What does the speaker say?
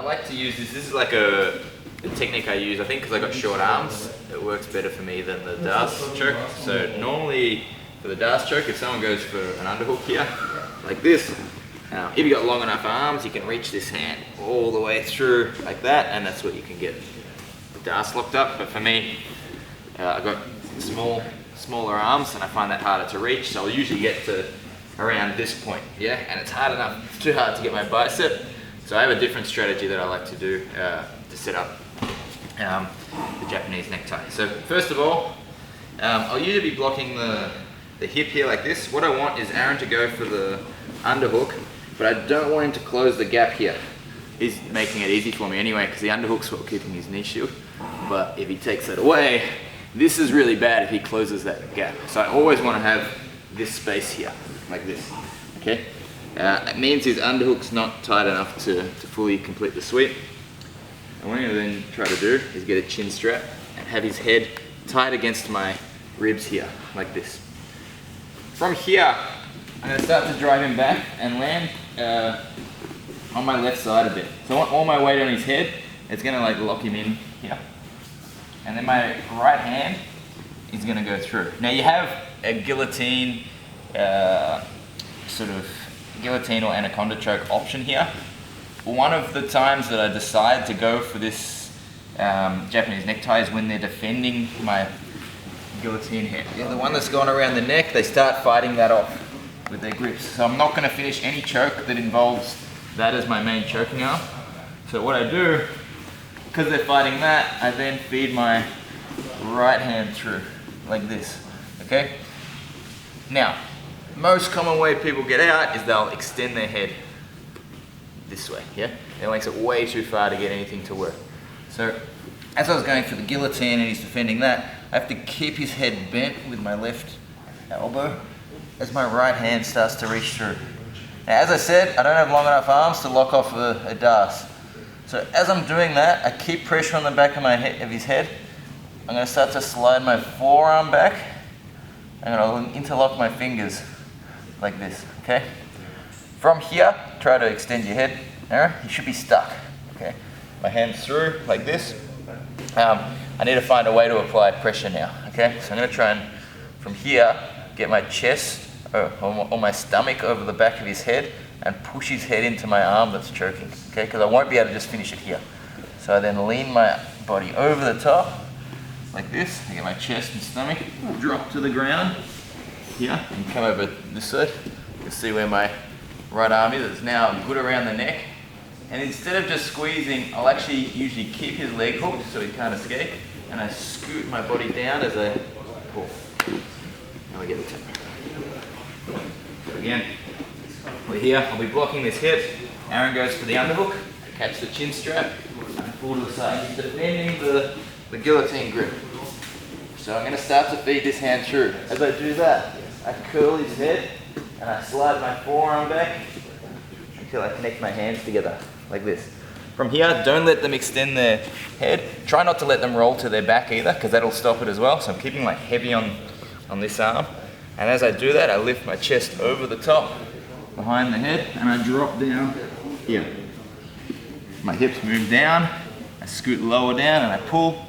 like to use this. This is like a technique I use, I think, because I got short arms. It works better for me than the darce choke. So normally for the darce choke, if someone goes for an underhook here, like this, if you got long enough arms, you can reach this hand all the way through like that, and that's what you can get the darce locked up. But for me, I've got smaller arms, and I find that harder to reach. So I'll usually get to around this point, yeah, and it's hard enough. It's too hard to get my bicep. So I have a different strategy that I like to do to set up the Japanese necktie. So first of all, I'll usually be blocking the hip here like this. What I want is Aaron to go for the underhook, but I don't want him to close the gap here. He's making it easy for me anyway, because the underhook's what keeping his knee shield. But if he takes it away, this is really bad if he closes that gap. So I always want to have this space here, like this, okay? It means his underhook's not tight enough to fully complete the sweep. And what I'm going to then try to do is get a chin strap and have his head tight against my ribs here, like this. From here, I'm going to start to drive him back and land on my left side a bit. So I want all my weight on his head. It's going to like lock him in here. And then my right hand is going to go through. Now you have a guillotine, sort of guillotine or anaconda choke option here. One of the times that I decide to go for this Japanese necktie is when they're defending my guillotine head. Yeah, the one that's gone around the neck, they start fighting that off with their grips. So I'm not going to finish any choke that involves that as my main choking arm. So what I do, because they're fighting that, I then feed my right hand through, like this, okay? Now, most common way people get out is they'll extend their head this way, yeah? It makes it way too far to get anything to work. So, as I was going for the guillotine and he's defending that, I have to keep his head bent with my left elbow as my right hand starts to reach through. Now, as I said, I don't have long enough arms to lock off a darce. So as I'm doing that, I keep pressure on the back of his head. I'm going to start to slide my forearm back. I'm going to interlock my fingers like this, okay? From here, try to extend your head. Aaron, you should be stuck, okay? My hand's through like this. I need to find a way to apply pressure now, okay? So I'm going to try and, from here, get my chest or my stomach over the back of his head and push his head into my arm that's choking, okay? Because I won't be able to just finish it here. So I then lean my body over the top, like this. I get my chest and stomach, drop to the ground here, and come over this side. You can see where my right arm is. It's now good around the neck. And instead of just squeezing, I'll actually usually keep his leg hooked so he can't escape, and I scoot my body down as I pull. Now we get the tap. So again, we're here, I'll be blocking this hip. Aaron goes for the underhook, catch the chin strap, and pull to the side. He's defending the guillotine grip. So I'm going to start to feed this hand through. As I do that, I curl his head, and I slide my forearm back until I connect my hands together, like this. From here, don't let them extend their head. Try not to let them roll to their back either, because that'll stop it as well. So I'm keeping like heavy on this arm. And as I do that, I lift my chest over the top, behind the head, and I drop down here. My hips move down, I scoot lower down, and I pull.